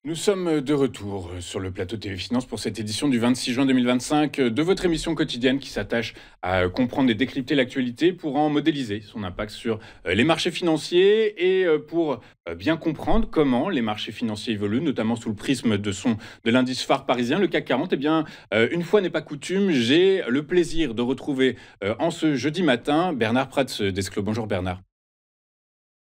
Nous sommes de retour sur le plateau TV Finance pour cette édition du 26 juin 2025 de votre émission quotidienne qui s'attache à comprendre et décrypter l'actualité pour en modéliser son impact sur les marchés financiers et pour bien comprendre comment les marchés financiers évoluent, notamment sous le prisme de l'indice phare parisien, le CAC 40. Eh bien, une fois n'est pas coutume, j'ai le plaisir de retrouver en ce jeudi matin Bernard Prats d'Esclos. Bonjour Bernard.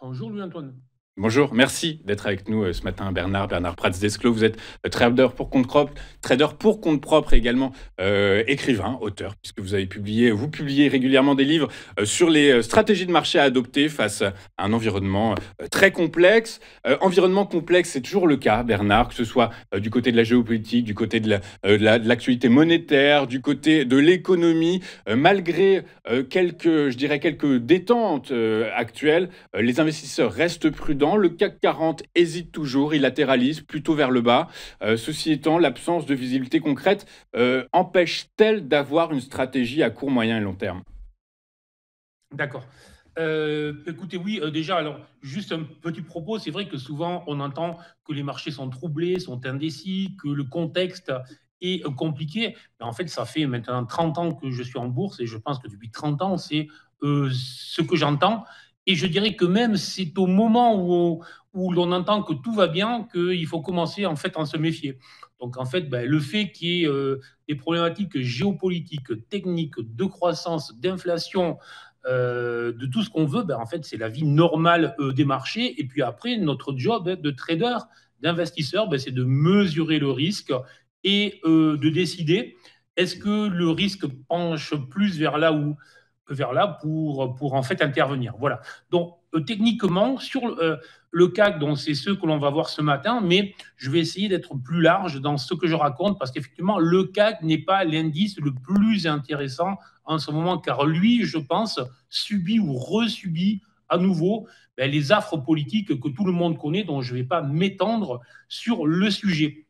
Bonjour Louis-Antoine. Bonjour, merci d'être avec nous ce matin, Bernard Prats d'Esclos. Vous êtes trader pour compte propre et également écrivain, auteur, puisque vous publiez régulièrement des livres sur les stratégies de marché à adopter face à un environnement très complexe. Environnement complexe, c'est toujours le cas, Bernard, que ce soit du côté de la géopolitique, du côté de l'actualité monétaire, du côté de l'économie. Malgré quelques détentes actuelles, les investisseurs restent prudents. Le CAC 40 hésite toujours, il latéralise plutôt vers le bas. Ceci étant, l'absence de visibilité concrète empêche-t-elle d'avoir une stratégie à court, moyen et long terme? D'accord. Écoutez, oui, déjà, alors, juste un petit propos. C'est vrai que souvent, on entend que les marchés sont troublés, sont indécis, que le contexte est compliqué. Mais en fait, ça fait maintenant 30 ans que je suis en bourse et je pense que depuis 30 ans, c'est ce que j'entends. Et je dirais que même c'est au moment où l'on entend que tout va bien qu'il faut commencer en fait à se méfier. Donc en fait, ben, le fait qu'il y ait des problématiques géopolitiques, techniques, de croissance, d'inflation, de tout ce qu'on veut, ben, en fait, c'est la vie normale des marchés. Et puis après, notre job de trader, d'investisseur, ben, c'est de mesurer le risque et de décider est-ce que le risque penche plus vers là pour en fait intervenir. Voilà. Donc, techniquement, sur le CAC, donc c'est ce que l'on va voir ce matin, mais je vais essayer d'être plus large dans ce que je raconte parce qu'effectivement, le CAC n'est pas l'indice le plus intéressant en ce moment, car lui, je pense, subit ou resubit à nouveau ben, les affres politiques que tout le monde connaît, dont je ne vais pas m'étendre sur le sujet.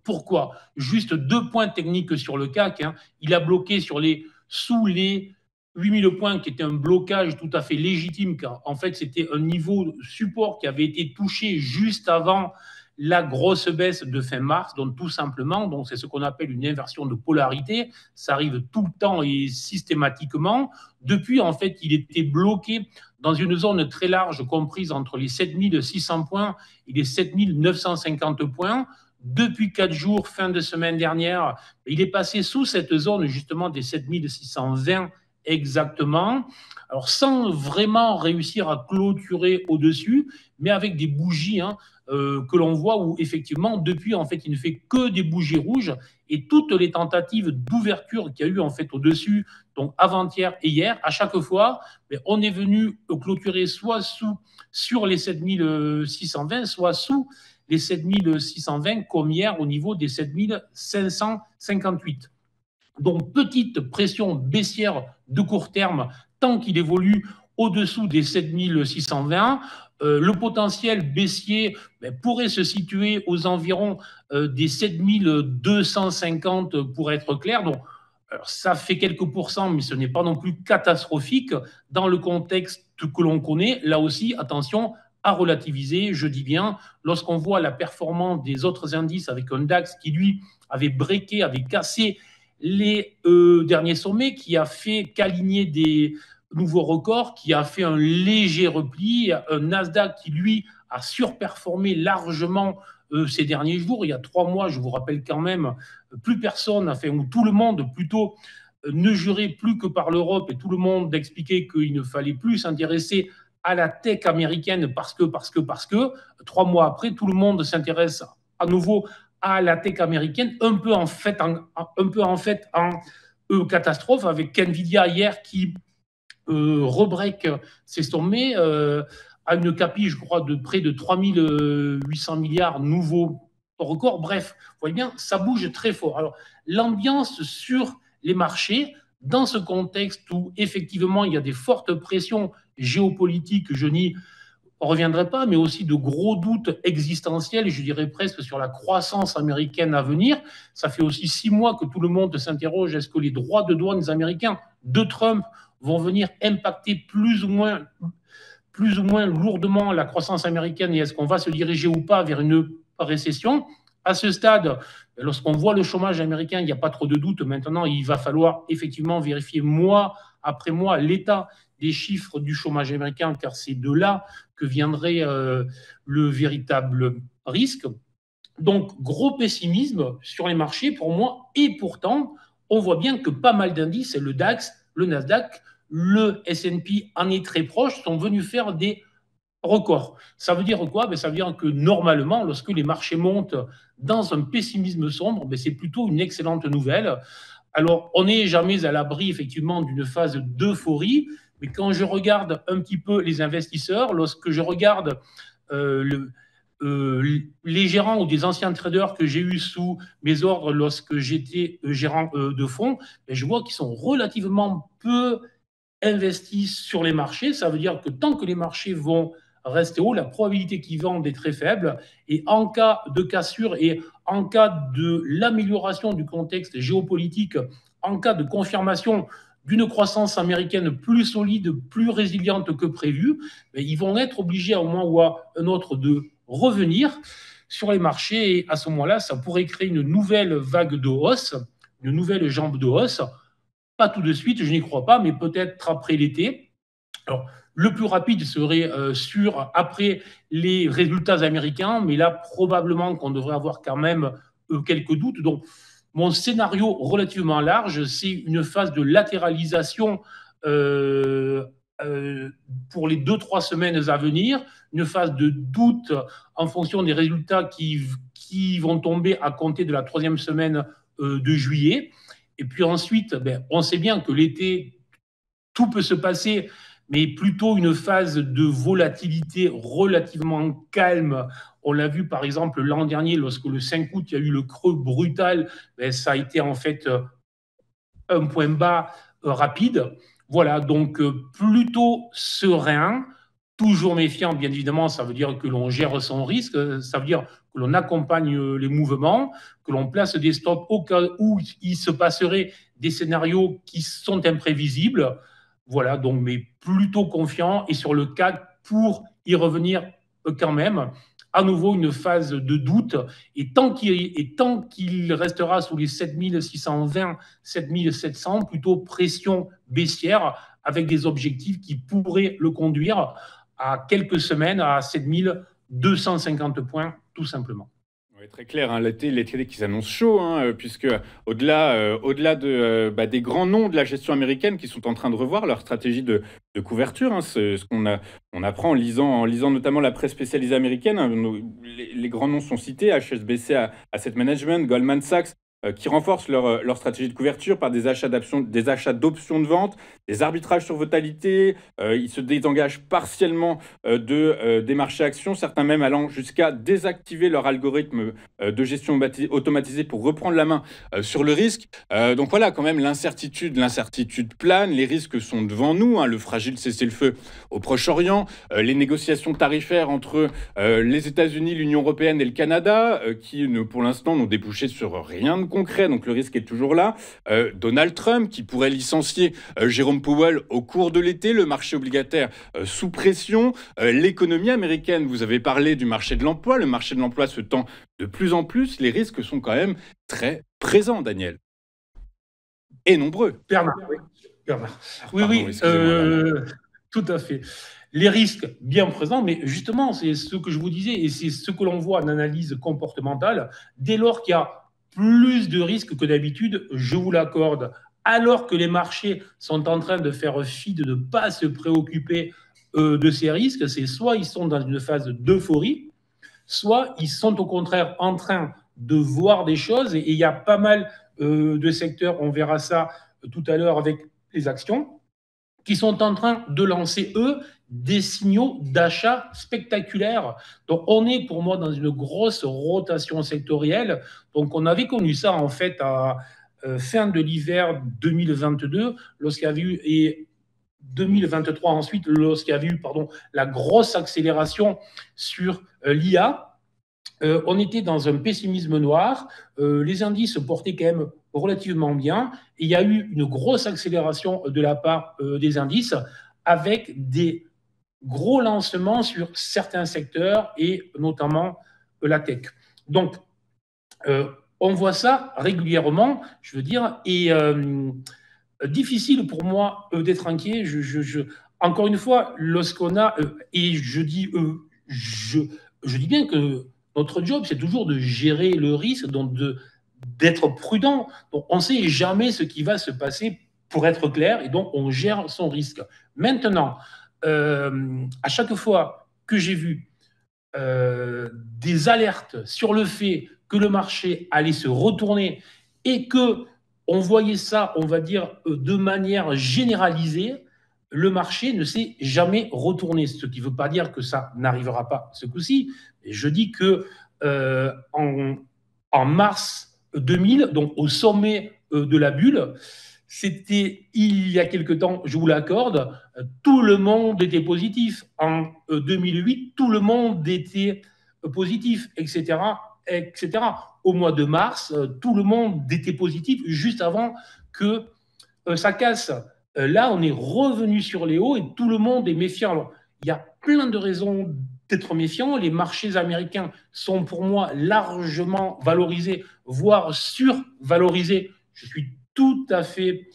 Pourquoi? Juste deux points techniques sur le CAC. Hein. Il a bloqué sous les 8000 points, qui était un blocage tout à fait légitime, car en fait, c'était un niveau support qui avait été touché juste avant la grosse baisse de fin mars, donc tout simplement, donc c'est ce qu'on appelle une inversion de polarité. Ça arrive tout le temps et systématiquement. Depuis, en fait, il était bloqué dans une zone très large comprise entre les 7600 points et les 7950 points. Depuis 4 jours, fin de semaine dernière, il est passé sous cette zone justement des 7620 exactement, alors sans vraiment réussir à clôturer au-dessus, mais avec des bougies que l'on voit où effectivement, depuis, en fait, il ne fait que des bougies rouges et toutes les tentatives d'ouverture qu'il y a eu en fait au-dessus, donc avant-hier et hier, à chaque fois, on est venu clôturer soit sur les 7620, soit sous les 7620 comme hier au niveau des 7558. Donc, petite pression baissière de court terme tant qu'il évolue au-dessous des 7620. Le potentiel baissier pourrait se situer aux environs des 7250 pour être clair. Donc, alors, ça fait quelques pourcents, mais ce n'est pas non plus catastrophique dans le contexte que l'on connaît. Là aussi, attention à relativiser, je dis bien, lorsqu'on voit la performance des autres indices avec un DAX qui, lui, avait breaké, avait cassé les derniers sommets, qui a fait qu'aligner des nouveaux records, qui a fait un léger repli, un Nasdaq qui, lui, a surperformé largement ces derniers jours. Il y a 3 mois, je vous rappelle quand même, plus personne, enfin, ou tout le monde plutôt, ne jurait plus que par l'Europe et tout le monde expliquait qu'il ne fallait plus s'intéresser à la tech américaine parce que 3 mois après, tout le monde s'intéresse à nouveau à la tech américaine, un peu en fait en catastrophe avec Nvidia hier qui rebreak ses sommets à une capille, je crois, de près de 3800 milliards nouveaux records. Bref, vous voyez bien, ça bouge très fort. Alors, l'ambiance sur les marchés, dans ce contexte où effectivement il y a des fortes pressions géopolitiques, je n'y reviendrai pas, mais aussi de gros doutes existentiels, et je dirais presque sur la croissance américaine à venir. Ça fait aussi 6 mois que tout le monde s'interroge, est-ce que les droits de douane américains de Trump vont venir impacter plus ou moins lourdement la croissance américaine et est-ce qu'on va se diriger ou pas vers une récession. À ce stade, lorsqu'on voit le chômage américain, il n'y a pas trop de doute. Maintenant, il va falloir effectivement vérifier mois après mois l'état des chiffres du chômage américain, car c'est de là que viendrait le véritable risque. Donc, gros pessimisme sur les marchés pour moi. Et pourtant, on voit bien que pas mal d'indices, le DAX, le Nasdaq, le S&P en est très proche, sont venus faire des records. Ça veut dire quoi? Ça veut dire que normalement, lorsque les marchés montent dans un pessimisme sombre, c'est plutôt une excellente nouvelle. Alors, on n'est jamais à l'abri, effectivement, d'une phase d'euphorie, mais quand je regarde un petit peu les investisseurs, lorsque je regarde les gérants ou des anciens traders que j'ai eus sous mes ordres lorsque j'étais gérant de fonds, je vois qu'ils sont relativement peu investis sur les marchés. Ça veut dire que tant que les marchés vont rester hauts, la probabilité qu'ils vendent est très faible. Et en cas de cassure et en cas de l'amélioration du contexte géopolitique, en cas de confirmation d'une croissance américaine plus solide, plus résiliente que prévu, ils vont être obligés à un moment ou à un autre de revenir sur les marchés. Et à ce moment-là, ça pourrait créer une nouvelle vague de hausse, une nouvelle jambe de hausse. Pas tout de suite, je n'y crois pas, mais peut-être après l'été. Alors, le plus rapide serait après les résultats américains, mais là, probablement qu'on devrait avoir quand même quelques doutes. Donc, mon scénario relativement large, c'est une phase de latéralisation pour les 2-3 semaines à venir, une phase de doute en fonction des résultats qui vont tomber à compter de la 3e semaine de juillet. Et puis ensuite, on sait bien que l'été, tout peut se passer, mais plutôt une phase de volatilité relativement calme. On l'a vu par exemple l'an dernier, lorsque le 5 août, il y a eu le creux brutal, ça a été en fait un point bas rapide. Voilà, donc plutôt serein, toujours méfiant, bien évidemment, ça veut dire que l'on gère son risque, ça veut dire que l'on accompagne les mouvements, que l'on place des stops au cas où il se passerait des scénarios qui sont imprévisibles. Voilà, donc, mais plutôt confiant et sur le cas pour y revenir quand même. À nouveau, une phase de doute. Et tant qu'il restera sous les 7620, 7700, plutôt pression baissière avec des objectifs qui pourraient le conduire à quelques semaines à 7250 points, tout simplement. Oui, très clair, hein, l'été qui s'annonce chaud, hein, puisque au-delà des grands noms de la gestion américaine qui sont en train de revoir leur stratégie de couverture, hein, ce qu'on apprend en lisant notamment la presse spécialisée américaine, hein, les grands noms sont cités, HSBC, Asset Management, Goldman Sachs, qui renforcent leur stratégie de couverture par des achats d'options de vente, des arbitrages sur volatilité, ils se désengagent partiellement des marchés actions, certains même allant jusqu'à désactiver leur algorithme de gestion automatisée pour reprendre la main sur le risque. Donc voilà, quand même, l'incertitude plane, les risques sont devant nous, hein, le fragile cessez-le-feu au Proche-Orient, les négociations tarifaires entre les États-Unis, l'Union européenne et le Canada, qui pour l'instant n'ont débouché sur rien de concret, donc le risque est toujours là. Donald Trump qui pourrait licencier Jérôme Powell au cours de l'été, le marché obligataire sous pression, l'économie américaine, vous avez parlé du marché de l'emploi, le marché de l'emploi se tend de plus en plus, les risques sont quand même très présents, Daniel. Et nombreux. Bernard, oui. Tout à fait. Les risques bien présents, mais justement, c'est ce que je vous disais, et c'est ce que l'on voit en analyse comportementale. Dès lors qu'il y a plus de risques que d'habitude, je vous l'accorde, alors que les marchés sont en train de faire fi de ne pas se préoccuper de ces risques, c'est soit ils sont dans une phase d'euphorie, soit ils sont au contraire en train de voir des choses, et il y a pas mal de secteurs, on verra ça tout à l'heure avec les actions, qui sont en train de lancer, eux, des signaux d'achat spectaculaires. Donc, on est pour moi dans une grosse rotation sectorielle. Donc, on avait connu ça, en fait, à fin de l'hiver 2022, lorsqu'il y avait eu, et 2023 ensuite, lorsqu'il y avait eu, la grosse accélération sur l'IA. On était dans un pessimisme noir. Les indices se portaient quand même relativement bien. Et il y a eu une grosse accélération de la part des indices avec des gros lancements sur certains secteurs et notamment la tech. Donc, on voit ça régulièrement, je veux dire, et difficile pour moi d'être inquiet. Encore une fois, lorsqu'on a, et je dis bien que notre job, c'est toujours de gérer le risque, donc d'être prudent. Donc, on ne sait jamais ce qui va se passer pour être clair, et donc on gère son risque. Maintenant, à chaque fois que j'ai vu des alertes sur le fait que le marché allait se retourner et que on voyait ça, on va dire, de manière généralisée, le marché ne s'est jamais retourné. Ce qui ne veut pas dire que ça n'arrivera pas ce coup-ci. Je dis que en mars 2000, donc au sommet de la bulle, c'était il y a quelque temps, je vous l'accorde, tout le monde était positif. En 2008, tout le monde était positif, etc., etc. Au mois de mars, tout le monde était positif juste avant que ça casse. Là, on est revenu sur les hauts et tout le monde est méfiant. Alors, il y a plein de raisons d'être méfiant. Les marchés américains sont pour moi largement valorisés, voire survalorisés. Je suis tout à fait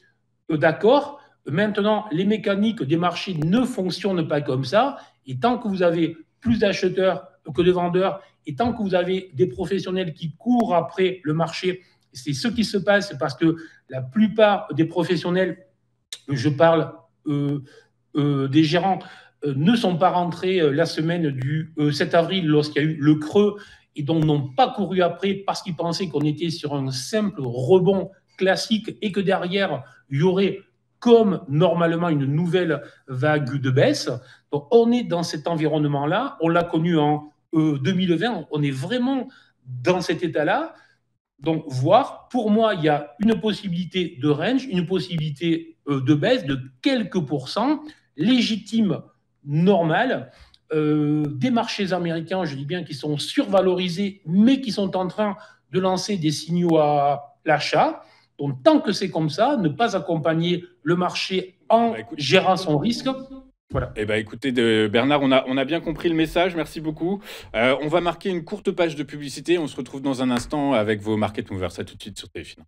d'accord. Maintenant, les mécaniques des marchés ne fonctionnent pas comme ça. Et tant que vous avez plus d'acheteurs que de vendeurs, et tant que vous avez des professionnels qui courent après le marché, c'est ce qui se passe parce que la plupart des professionnels, je parle des gérants, ne sont pas rentrés la semaine du 7 avril lorsqu'il y a eu le creux et donc n'ont pas couru après parce qu'ils pensaient qu'on était sur un simple rebond classique et que derrière, il y aurait comme normalement une nouvelle vague de baisse. Donc on est dans cet environnement-là, on l'a connu en 2020, on est vraiment dans cet état-là. Donc, voir, pour moi, il y a une possibilité de range, une possibilité de baisse de quelques pourcents, légitime, normale, des marchés américains, je dis bien, qui sont survalorisés, mais qui sont en train de lancer des signaux à l'achat. Donc, tant que c'est comme ça, ne pas accompagner le marché en gérant son risque. Voilà. Eh ben, écoutez, Bernard, on a bien compris le message. Merci beaucoup. On va marquer une courte page de publicité. On se retrouve dans un instant avec vos market movers. À tout de suite sur Téléfin.